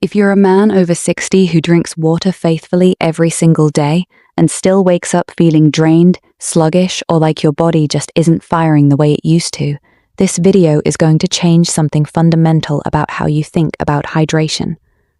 If you're a man over 60 who drinks water faithfully every single day and still wakes up feeling drained, sluggish, or like your body just isn't firing the way it used to, this video is going to change something fundamental about how you think about hydration.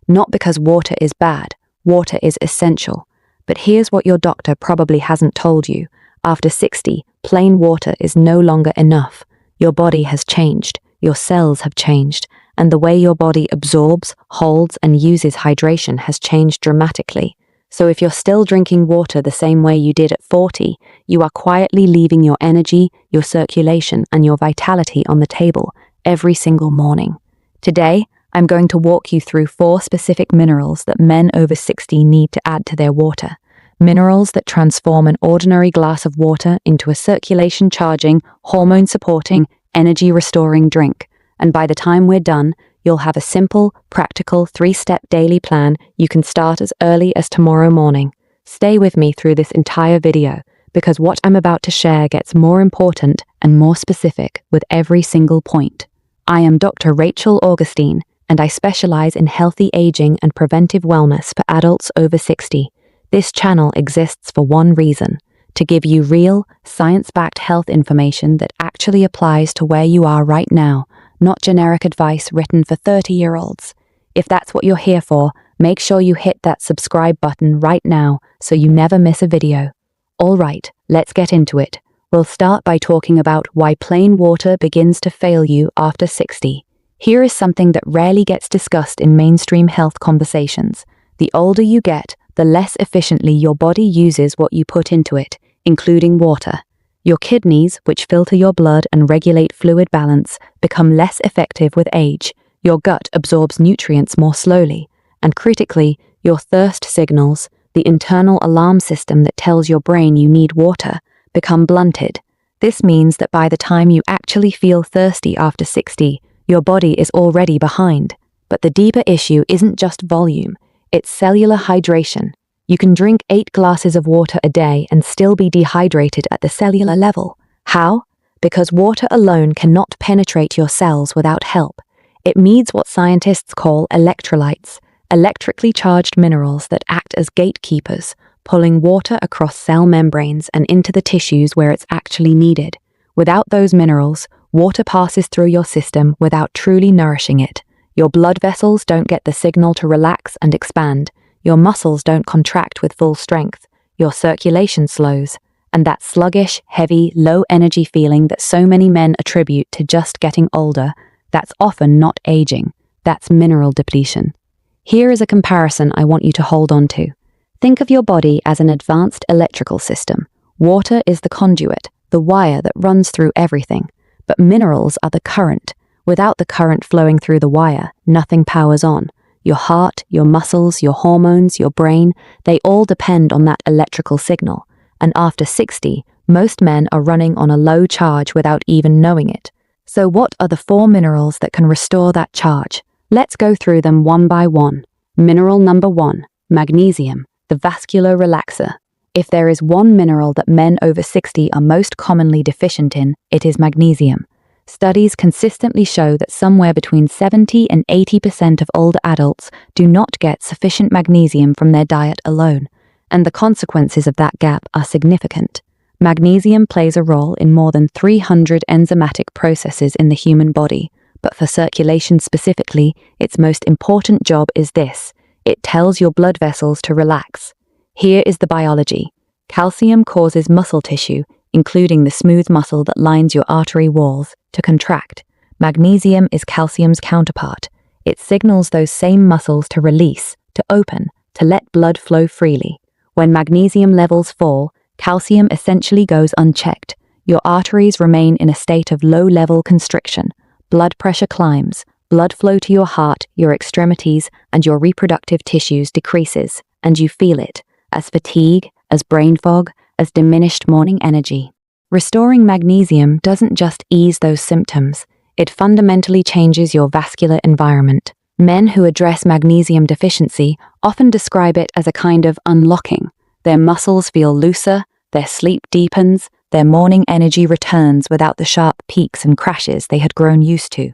Not because water is bad, water is essential. But here's what your doctor probably hasn't told you. After 60, plain water is no longer enough. Your body has changed, your cells have changed, and the way your body absorbs, holds, and uses hydration has changed dramatically. So if you're still drinking water the same way you did at 40, you are quietly leaving your energy, your circulation, and your vitality on the table every single morning. Today, I'm going to walk you through 4 specific minerals that men over 60 need to add to their water. Minerals that transform an ordinary glass of water into a circulation-charging, hormone-supporting, energy-restoring drink. And by the time we're done, you'll have a simple, practical 3-step daily plan you can start as early as tomorrow morning. Stay with me through this entire video, because what I'm about to share gets more important and more specific with every single point. I am Dr. Rachael Augustine, and I specialize in healthy aging and preventive wellness for adults over 60. This channel exists for one reason: to give you real, science-backed health information that actually applies to where you are right now, not generic advice written for 30-year-olds. If that's what you're here for, make sure you hit that subscribe button right now so you never miss a video. All right, let's get into it. We'll start by talking about why plain water begins to fail you after 60. Here is something that rarely gets discussed in mainstream health conversations. The older you get, the less efficiently your body uses what you put into it, including water. Your kidneys, which filter your blood and regulate fluid balance, become less effective with age. Your gut absorbs nutrients more slowly. And critically, your thirst signals, the internal alarm system that tells your brain you need water, become blunted. This means that by the time you actually feel thirsty after 60, your body is already behind. But the deeper issue isn't just volume, it's cellular hydration. You can drink 8 glasses of water a day and still be dehydrated at the cellular level. How? Because water alone cannot penetrate your cells without help. It needs what scientists call electrolytes, electrically charged minerals that act as gatekeepers, pulling water across cell membranes and into the tissues where it's actually needed. Without those minerals, water passes through your system without truly nourishing it. Your blood vessels don't get the signal to relax and expand. Your muscles don't contract with full strength, your circulation slows, and that sluggish, heavy, low-energy feeling that so many men attribute to just getting older, that's often not aging, that's mineral depletion. Here is a comparison I want you to hold on to. Think of your body as an advanced electrical system. Water is the conduit, the wire that runs through everything, but minerals are the current. Without the current flowing through the wire, nothing powers on. Your heart, your muscles, your hormones, your brain, they all depend on that electrical signal. And after 60, most men are running on a low charge without even knowing it. So what are the 4 minerals that can restore that charge? Let's go through them one by one. Mineral number 1, magnesium, the vascular relaxer. If there is one mineral that men over 60 are most commonly deficient in, it is magnesium. Studies consistently show that somewhere between 70 and 80% of older adults do not get sufficient magnesium from their diet alone, and the consequences of that gap are significant. Magnesium plays a role in more than 300 enzymatic processes in the human body, but for circulation specifically, its most important job is this: it tells your blood vessels to relax. Here is the biology. Calcium causes muscle tissue, including the smooth muscle that lines your artery walls, to contract. Magnesium is calcium's counterpart. It signals those same muscles to release, to open, to let blood flow freely. When magnesium levels fall, calcium essentially goes unchecked. Your arteries remain in a state of low-level constriction. Blood pressure climbs. Blood flow to your heart, your extremities, and your reproductive tissues decreases, and you feel it, as fatigue, as brain fog, as diminished morning energy. Restoring magnesium doesn't just ease those symptoms, it fundamentally changes your vascular environment. Men who address magnesium deficiency often describe it as a kind of unlocking. Their muscles feel looser, their sleep deepens, their morning energy returns without the sharp peaks and crashes they had grown used to.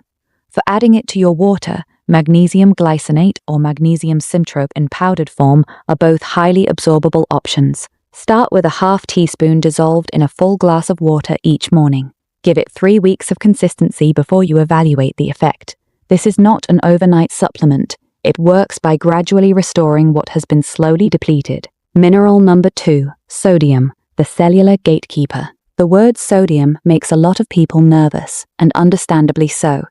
For adding it to your water, magnesium glycinate or magnesium synthrope in powdered form are both highly absorbable options. Start with a half teaspoon dissolved in a full glass of water each morning. Give it 3 weeks of consistency before you evaluate the effect. This is not an overnight supplement. It works by gradually restoring what has been slowly depleted. Mineral number 2, sodium, the cellular gatekeeper. The word sodium makes a lot of people nervous, and understandably so.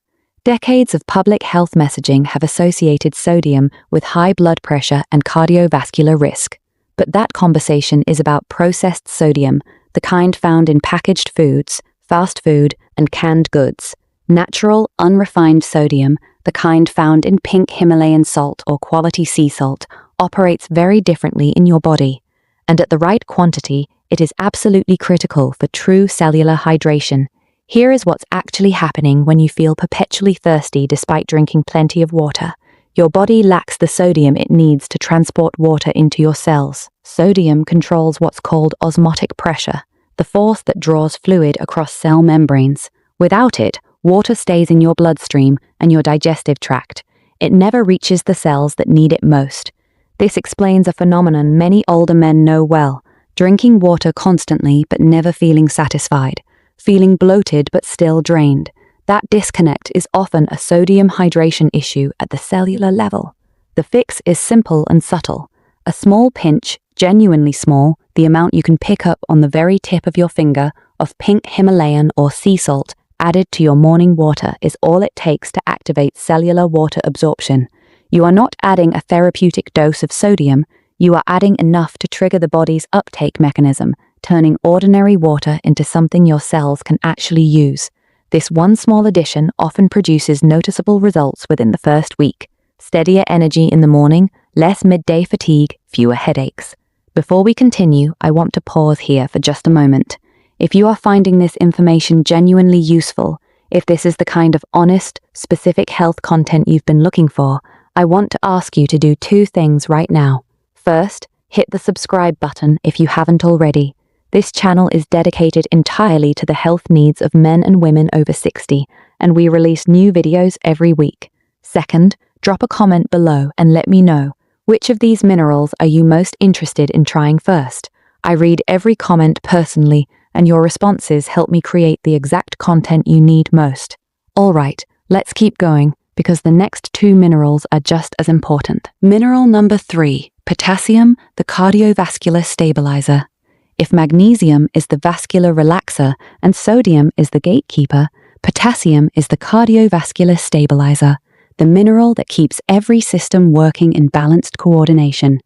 Decades of public health messaging have associated sodium with high blood pressure and cardiovascular risk. But that conversation is about processed sodium, the kind found in packaged foods, fast food, and canned goods. Natural, unrefined sodium, the kind found in pink Himalayan salt or quality sea salt, operates very differently in your body. And at the right quantity, it is absolutely critical for true cellular hydration. Here is what's actually happening when you feel perpetually thirsty despite drinking plenty of water. Your body lacks the sodium it needs to transport water into your cells. Sodium controls what's called osmotic pressure, the force that draws fluid across cell membranes. Without it, water stays in your bloodstream and your digestive tract. It never reaches the cells that need it most. This explains a phenomenon many older men know well: drinking water constantly but never feeling satisfied, feeling bloated but still drained. That disconnect is often a sodium hydration issue at the cellular level. The fix is simple and subtle. A small pinch, genuinely small, the amount you can pick up on the very tip of your finger, of pink Himalayan or sea salt added to your morning water is all it takes to activate cellular water absorption. You are not adding a therapeutic dose of sodium, you are adding enough to trigger the body's uptake mechanism, turning ordinary water into something your cells can actually use. This one small addition often produces noticeable results within the first week. Steadier energy in the morning, less midday fatigue, fewer headaches. Before we continue, I want to pause here for just a moment. If you are finding this information genuinely useful, if this is the kind of honest, specific health content you've been looking for, I want to ask you to do 2 things right now. First, hit the subscribe button if you haven't already. This channel is dedicated entirely to the health needs of men and women over 60, and we release new videos every week. Second, drop a comment below and let me know, which of these minerals are you most interested in trying first? I read every comment personally, and your responses help me create the exact content you need most. Alright, let's keep going, because the next 2 minerals are just as important. Mineral number 3, potassium, the cardiovascular stabilizer. If magnesium is the vascular relaxer and sodium is the gatekeeper, potassium is the cardiovascular stabilizer, the mineral that keeps every system working in balanced coordination.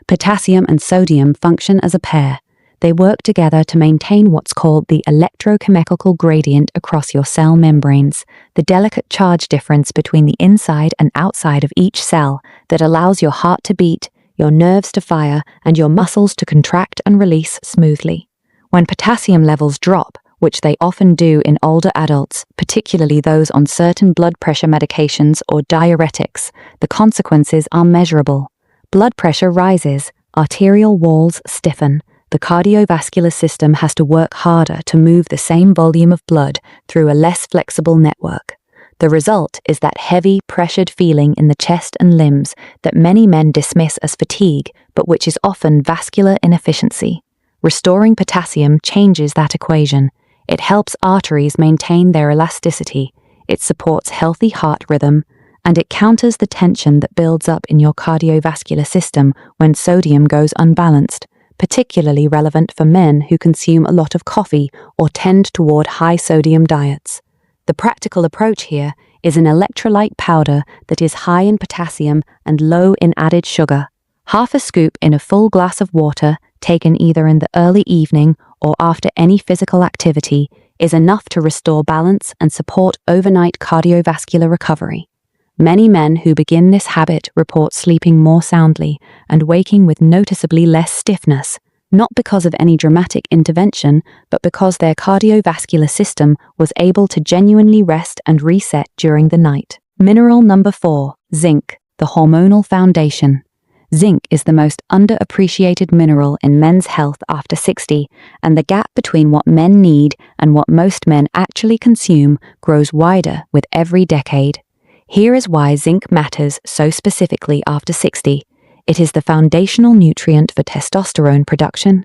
Potassium and sodium function as a pair. They work together to maintain what's called the electrochemical gradient across your cell membranes, the delicate charge difference between the inside and outside of each cell that allows your heart to beat, your nerves to fire, and your muscles to contract and release smoothly. When potassium levels drop, which they often do in older adults, particularly those on certain blood pressure medications or diuretics, the consequences are measurable. Blood pressure rises, arterial walls stiffen, the cardiovascular system has to work harder to move the same volume of blood through a less flexible network. The result is that heavy, pressured feeling in the chest and limbs that many men dismiss as fatigue, but which is often vascular inefficiency. Restoring potassium changes that equation. It helps arteries maintain their elasticity, it supports healthy heart rhythm, and it counters the tension that builds up in your cardiovascular system when sodium goes unbalanced, particularly relevant for men who consume a lot of coffee or tend toward high-sodium diets. The practical approach here is an electrolyte powder that is high in potassium and low in added sugar. Half a scoop in a full glass of water, taken either in the early evening or after any physical activity, is enough to restore balance and support overnight cardiovascular recovery. Many men who begin this habit report sleeping more soundly and waking with noticeably less stiffness, not because of any dramatic intervention, but because their cardiovascular system was able to genuinely rest and reset during the night. Mineral number 4, zinc, the hormonal foundation. Zinc is the most underappreciated mineral in men's health after 60, and the gap between what men need and what most men actually consume grows wider with every decade. Here is why zinc matters so specifically after 60. It is the foundational nutrient for testosterone production.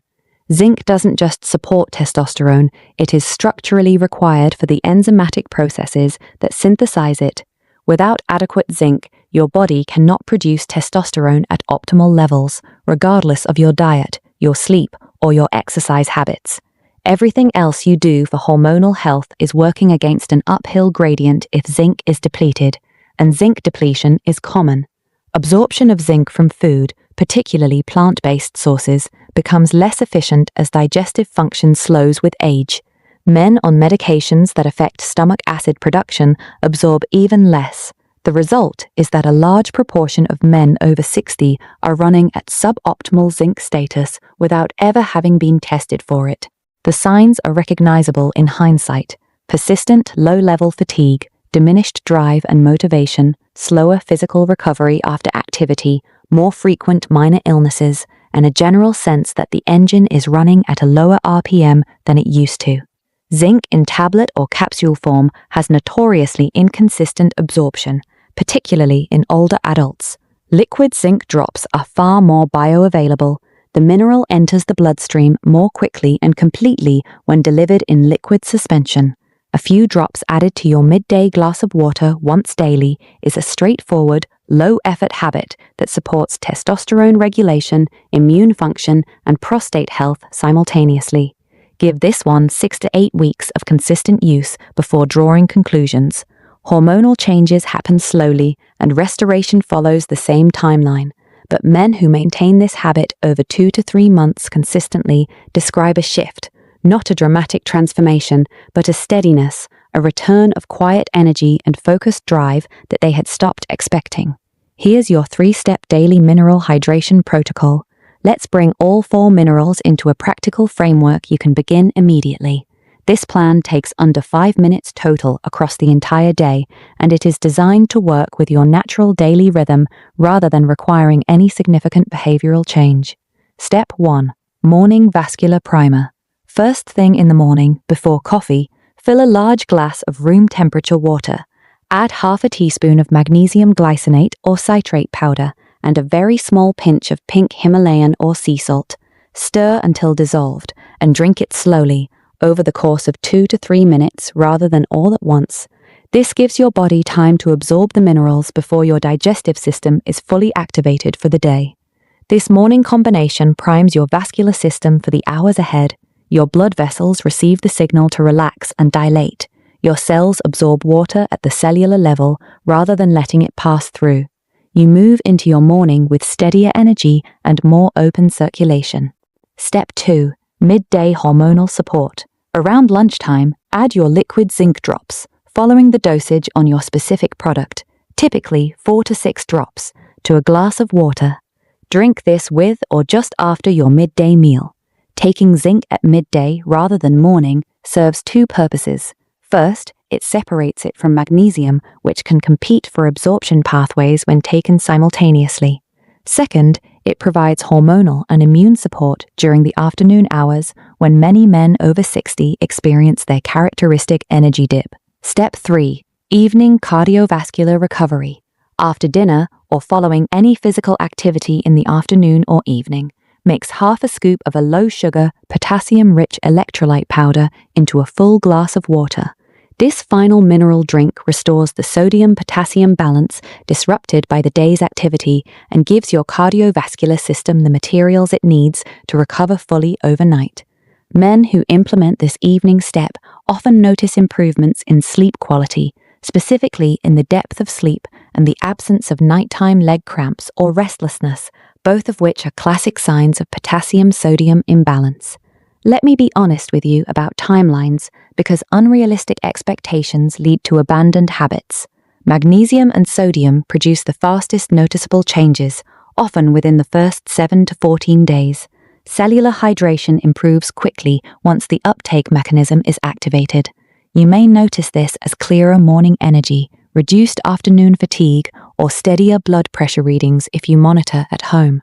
Zinc doesn't just support testosterone, it is structurally required for the enzymatic processes that synthesize it. Without adequate zinc, your body cannot produce testosterone at optimal levels, regardless of your diet, your sleep, or your exercise habits. Everything else you do for hormonal health is working against an uphill gradient if zinc is depleted, and zinc depletion is common. Absorption of zinc from food, particularly plant-based sources, becomes less efficient as digestive function slows with age. Men on medications that affect stomach acid production absorb even less. The result is that a large proportion of men over 60 are running at suboptimal zinc status without ever having been tested for it. The signs are recognizable in hindsight: persistent low-level fatigue, diminished drive and motivation, slower physical recovery after activity, more frequent minor illnesses, and a general sense that the engine is running at a lower RPM than it used to. Zinc in tablet or capsule form has notoriously inconsistent absorption, particularly in older adults. Liquid zinc drops are far more bioavailable. The mineral enters the bloodstream more quickly and completely when delivered in liquid suspension. A few drops added to your midday glass of water once daily is a straightforward, low-effort habit that supports testosterone regulation, immune function, and prostate health simultaneously. Give this one 6 to 8 weeks of consistent use before drawing conclusions. Hormonal changes happen slowly, and restoration follows the same timeline. But men who maintain this habit over 2 to 3 months consistently describe a shift, not a dramatic transformation, but a steadiness, a return of quiet energy and focused drive that they had stopped expecting. Here's your 3-step daily mineral hydration protocol. Let's bring all 4 minerals into a practical framework you can begin immediately. This plan takes under 5 minutes total across the entire day, and it is designed to work with your natural daily rhythm rather than requiring any significant behavioral change. Step 1. Morning Vascular Primer. First thing in the morning, before coffee, fill a large glass of room temperature water. Add half a teaspoon of magnesium glycinate or citrate powder and a very small pinch of pink Himalayan or sea salt. Stir until dissolved and drink it slowly, over the course of 2 to 3 minutes rather than all at once. This gives your body time to absorb the minerals before your digestive system is fully activated for the day. This morning combination primes your vascular system for the hours ahead. Your blood vessels receive the signal to relax and dilate. Your cells absorb water at the cellular level rather than letting it pass through. You move into your morning with steadier energy and more open circulation. Step 2. Midday hormonal support. Around lunchtime, add your liquid zinc drops, following the dosage on your specific product, typically 4 to 6 drops, to a glass of water. Drink this with or just after your midday meal. Taking zinc at midday rather than morning serves 2 purposes. First, it separates it from magnesium, which can compete for absorption pathways when taken simultaneously. Second, it provides hormonal and immune support during the afternoon hours when many men over 60 experience their characteristic energy dip. Step 3. Evening cardiovascular recovery. After dinner or following any physical activity in the afternoon or evening, mix half a scoop of a low-sugar, potassium-rich electrolyte powder into a full glass of water. This final mineral drink restores the sodium-potassium balance disrupted by the day's activity and gives your cardiovascular system the materials it needs to recover fully overnight. Men who implement this evening step often notice improvements in sleep quality, specifically in the depth of sleep and the absence of nighttime leg cramps or restlessness, both of which are classic signs of potassium-sodium imbalance. Let me be honest with you about timelines, because unrealistic expectations lead to abandoned habits. Magnesium and sodium produce the fastest noticeable changes, often within the first 7 to 14 days. Cellular hydration improves quickly once the uptake mechanism is activated. You may notice this as clearer morning energy, reduced afternoon fatigue, or steadier blood pressure readings if you monitor at home.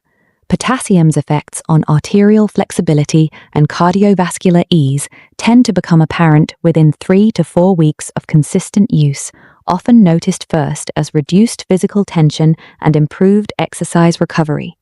Potassium's effects on arterial flexibility and cardiovascular ease tend to become apparent within 3 to 4 weeks of consistent use, often noticed first as reduced physical tension and improved exercise recovery.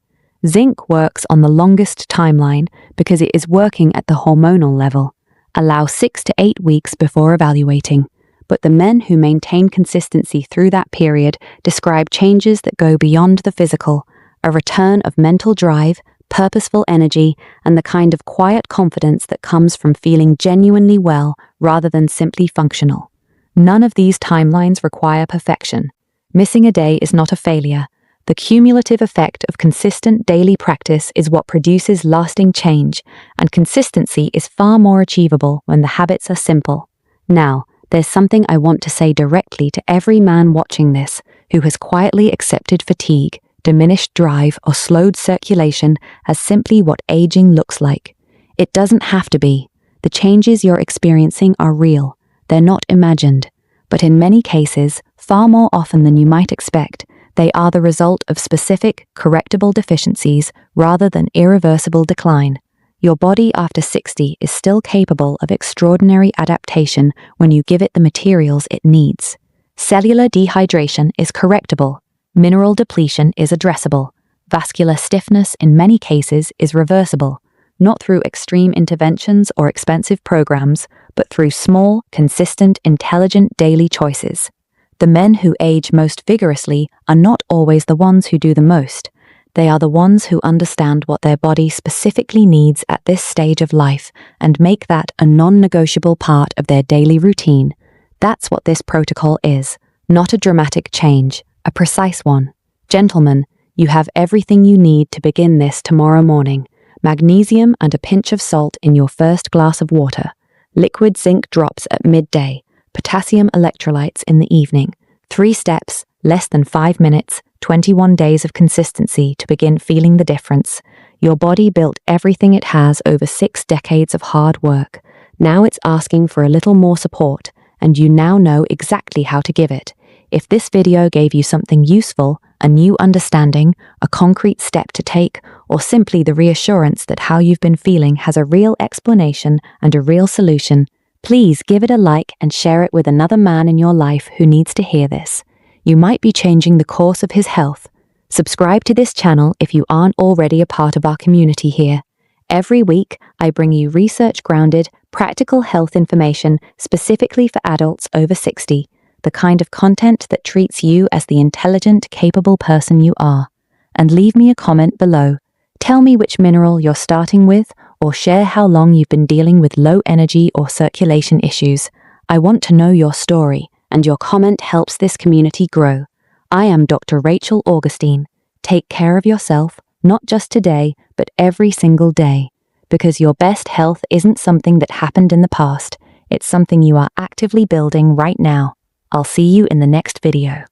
Zinc works on the longest timeline because it is working at the hormonal level. Allow 6 to 8 weeks before evaluating. But the men who maintain consistency through that period describe changes that go beyond the physical, a return of mental drive, purposeful energy, and the kind of quiet confidence that comes from feeling genuinely well rather than simply functional. None of these timelines require perfection. Missing a day is not a failure. The cumulative effect of consistent daily practice is what produces lasting change, and consistency is far more achievable when the habits are simple. Now, there's something I want to say directly to every man watching this who has quietly accepted fatigue, diminished drive, or slowed circulation as simply what aging looks like. It doesn't have to be. The changes you're experiencing are real. They're not imagined. But in many cases, far more often than you might expect, they are the result of specific, correctable deficiencies rather than irreversible decline. Your body after 60 is still capable of extraordinary adaptation when you give it the materials it needs. Cellular dehydration is correctable. Mineral depletion is addressable. Vascular stiffness in many cases is reversible, not through extreme interventions or expensive programs, but through small, consistent, intelligent daily choices. The men who age most vigorously are not always the ones who do the most. They are the ones who understand what their body specifically needs at this stage of life and make that a non-negotiable part of their daily routine. That's what this protocol is, not a dramatic change, a precise one. Gentlemen, you have everything you need to begin this tomorrow morning. Magnesium and a pinch of salt in your first glass of water. Liquid zinc drops at midday. Potassium electrolytes in the evening. 3 steps, less than 5 minutes, 21 days of consistency to begin feeling the difference. Your body built everything it has over 6 decades of hard work. Now it's asking for a little more support, and you now know exactly how to give it. If this video gave you something useful, a new understanding, a concrete step to take, or simply the reassurance that how you've been feeling has a real explanation and a real solution, please give it a like and share it with another man in your life who needs to hear this. You might be changing the course of his health. Subscribe to this channel if you aren't already a part of our community here. Every week, I bring you research-grounded, practical health information specifically for adults over 60, the kind of content that treats you as the intelligent, capable person you are. And leave me a comment below. Tell me which mineral you're starting with, or share how long you've been dealing with low energy or circulation issues. I want to know your story, and your comment helps this community grow. I am Dr. Rachael Augustine. Take care of yourself, not just today, but every single day. Because your best health isn't something that happened in the past, it's something you are actively building right now. I'll see you in the next video.